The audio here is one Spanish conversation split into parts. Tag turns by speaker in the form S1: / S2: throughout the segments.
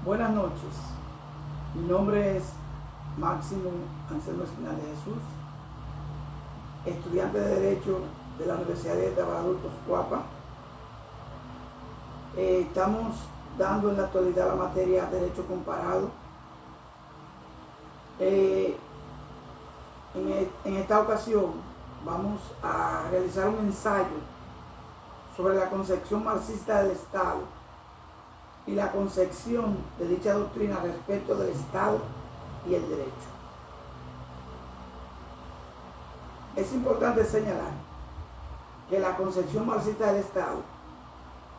S1: Buenas noches, mi nombre es Máximo Anselmo Espinal de Jesús, estudiante de Derecho de la Universidad de Adultos Cuapa. Estamos dando en la actualidad la materia Derecho Comparado. En esta ocasión vamos a realizar un ensayo sobre la concepción marxista del Estado y la concepción de dicha doctrina respecto del Estado y el derecho. Es importante señalar que la concepción marxista del Estado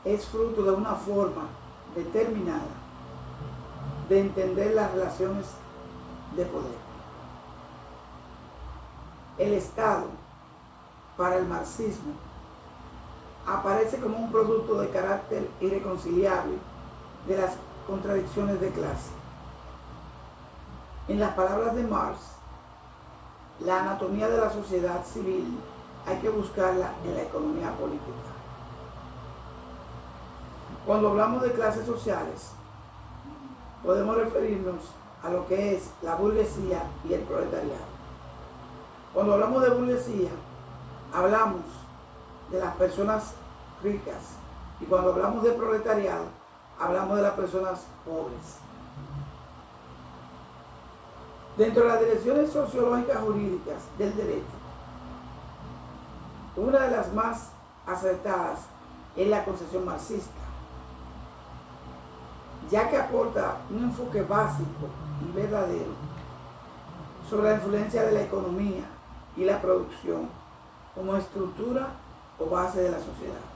S1: es fruto de una forma determinada de entender las relaciones de poder. El Estado, para el marxismo, aparece como un producto de carácter irreconciliable de las contradicciones de clase. En las palabras de Marx, la anatomía de la sociedad civil hay que buscarla en la economía política. Cuando hablamos de clases sociales, podemos referirnos a lo que es la burguesía y el proletariado. Cuando hablamos de burguesía, hablamos de las personas ricas, y cuando hablamos de proletariado, hablamos de las personas pobres. Dentro de las direcciones sociológicas jurídicas del derecho, una de las más acertadas es la concepción marxista, ya que aporta un enfoque básico y verdadero sobre la influencia de la economía y la producción como estructura o base de la sociedad.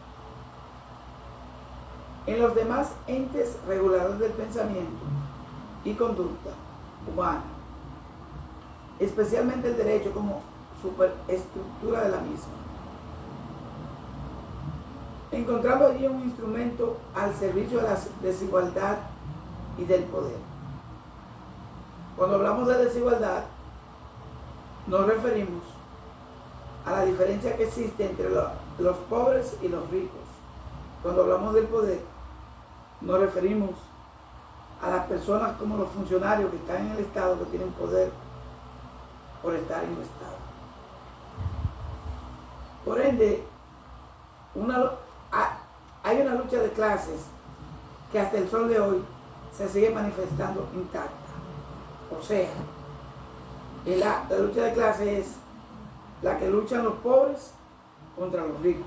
S1: En los demás entes reguladores del pensamiento y conducta humana, especialmente el derecho como superestructura de la misma, encontrando allí un instrumento al servicio de la desigualdad y del poder. Cuando hablamos de desigualdad, nos referimos a la diferencia que existe entre los pobres y los ricos. Cuando hablamos del poder, nos referimos a las personas como los funcionarios que están en el Estado, que tienen poder por estar en el Estado. Por ende, hay una lucha de clases que hasta el sol de hoy se sigue manifestando intacta. O sea, la lucha de clases es la que luchan los pobres contra los ricos.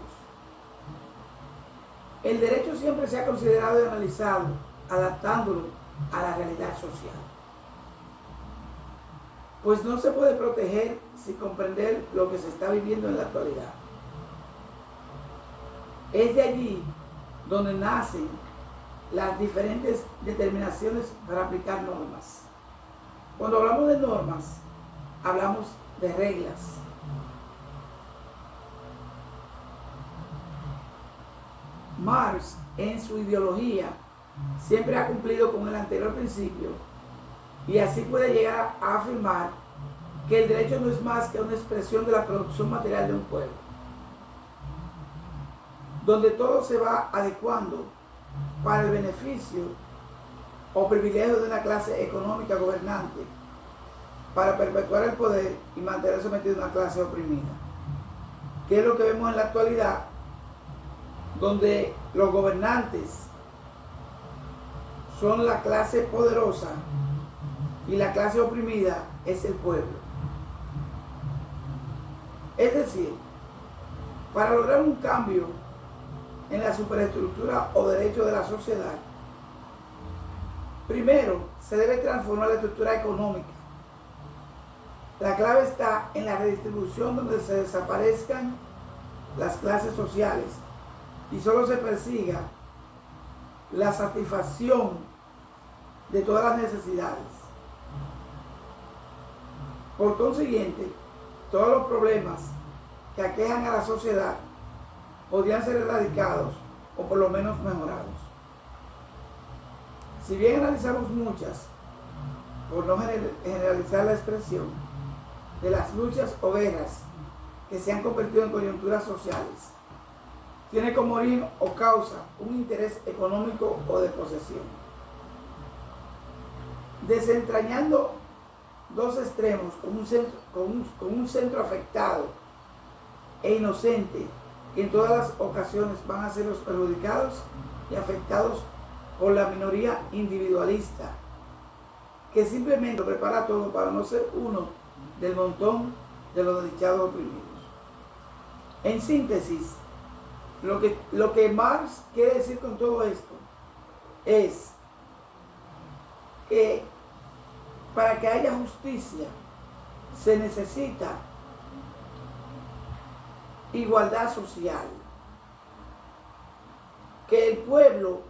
S1: El derecho siempre se ha considerado y analizado adaptándolo a la realidad social, pues no se puede proteger sin comprender lo que se está viviendo en la actualidad. Es de allí donde nacen las diferentes determinaciones para aplicar normas. Cuando hablamos de normas, hablamos de reglas. Marx, en su ideología, siempre ha cumplido con el anterior principio y así puede llegar a afirmar que el derecho no es más que una expresión de la producción material de un pueblo, donde todo se va adecuando para el beneficio o privilegio de una clase económica gobernante para perpetuar el poder y mantener sometido a una clase oprimida, que es lo que vemos en la actualidad, donde los gobernantes son la clase poderosa y la clase oprimida es el pueblo. Es decir, para lograr un cambio en la superestructura o derecho de la sociedad, primero se debe transformar la estructura económica. La clave está en la redistribución, donde se desaparezcan las clases sociales y solo se persiga la satisfacción de todas las necesidades. Por consiguiente, todos los problemas que aquejan a la sociedad podrían ser erradicados o por lo menos mejorados. Si bien analizamos muchas, por no generalizar la expresión, de las luchas o guerras que se han convertido en coyunturas sociales, tiene como origen o causa un interés económico o de posesión. desentrañando dos extremos con un centro afectado e inocente, que en todas las ocasiones van a ser los perjudicados y afectados por la minoría individualista, que simplemente prepara todo para no ser uno del montón de los desdichados oprimidos. En síntesis, lo que Marx quiere decir con todo esto es que para que haya justicia se necesita igualdad social, que el pueblo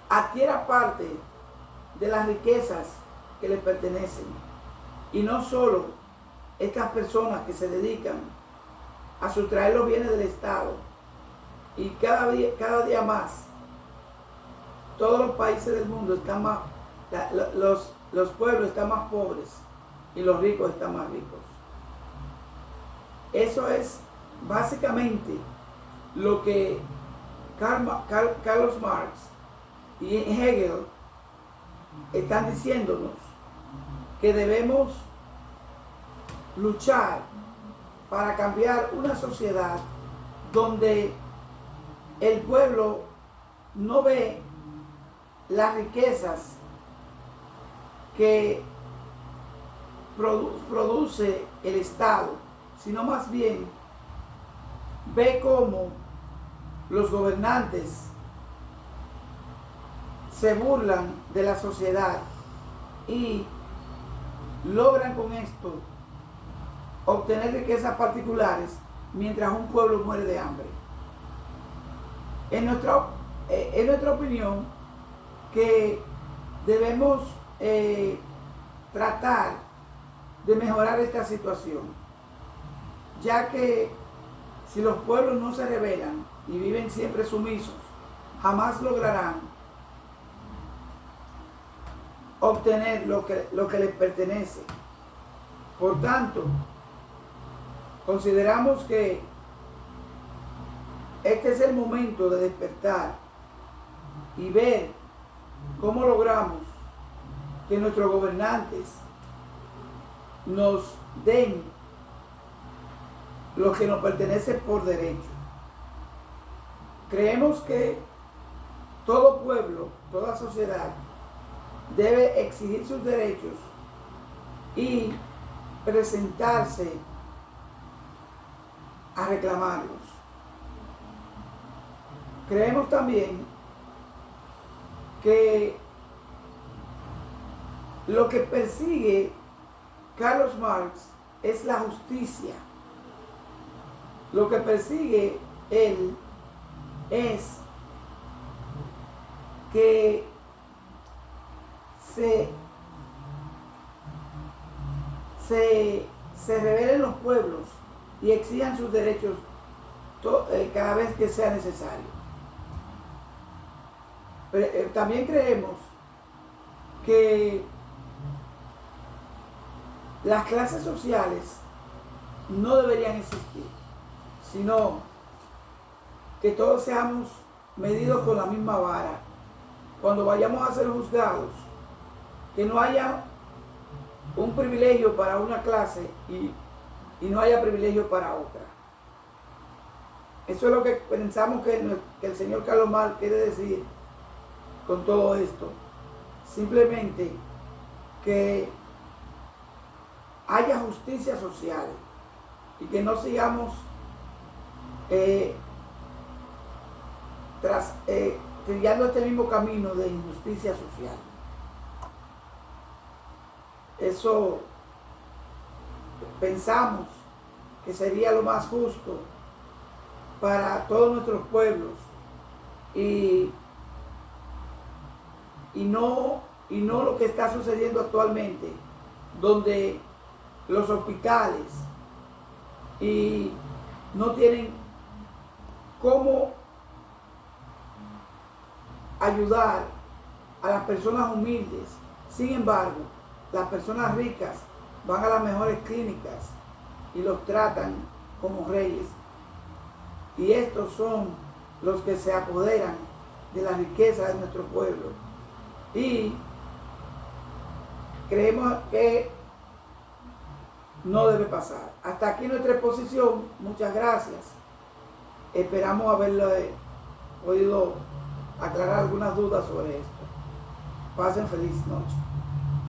S1: adquiera parte de las riquezas que le pertenecen, y no solo estas personas que se dedican a sustraer los bienes del Estado, y cada día más todos los países del mundo están más, los pueblos están más pobres y los ricos están más ricos. Eso es básicamente lo que Carlos Marx y Hegel están diciéndonos, que debemos luchar para cambiar una sociedad donde el pueblo no ve las riquezas que produce el Estado, sino más bien ve cómo los gobernantes se burlan de la sociedad y logran con esto obtener riquezas particulares mientras un pueblo muere de hambre. En nuestra opinión, que debemos tratar de mejorar esta situación, ya que si los pueblos no se rebelan y viven siempre sumisos, jamás lograrán obtener lo que les pertenece. Por tanto, consideramos que este es el momento de despertar y ver cómo logramos que nuestros gobernantes nos den lo que nos pertenece por derecho. Creemos que todo pueblo, toda sociedad debe exigir sus derechos y presentarse a reclamarlos. Creemos también que lo que persigue Carlos Marx es la justicia. Lo que persigue él es que se rebelen los pueblos y exijan sus derechos cada vez que sea necesario. Pero, también creemos que las clases sociales no deberían existir, sino que todos seamos medidos con la misma vara. Cuando vayamos a ser juzgados, que no haya un privilegio para una clase y no haya privilegio para otra. Eso es lo que pensamos que el señor Carlos Marx quiere decir con todo esto. Simplemente que haya justicia social y que no sigamos trillando este mismo camino de injusticia social. Eso pensamos que sería lo más justo para todos nuestros pueblos y no lo que está sucediendo actualmente, donde los hospitales y no tienen cómo ayudar a las personas humildes. Sin embargo, las personas ricas van a las mejores clínicas y los tratan como reyes. Y estos son los que se apoderan de la riqueza de nuestro pueblo. Y creemos que no debe pasar. Hasta aquí nuestra exposición. Muchas gracias. Esperamos haberle podido aclarar algunas dudas sobre esto. Pasen feliz noche.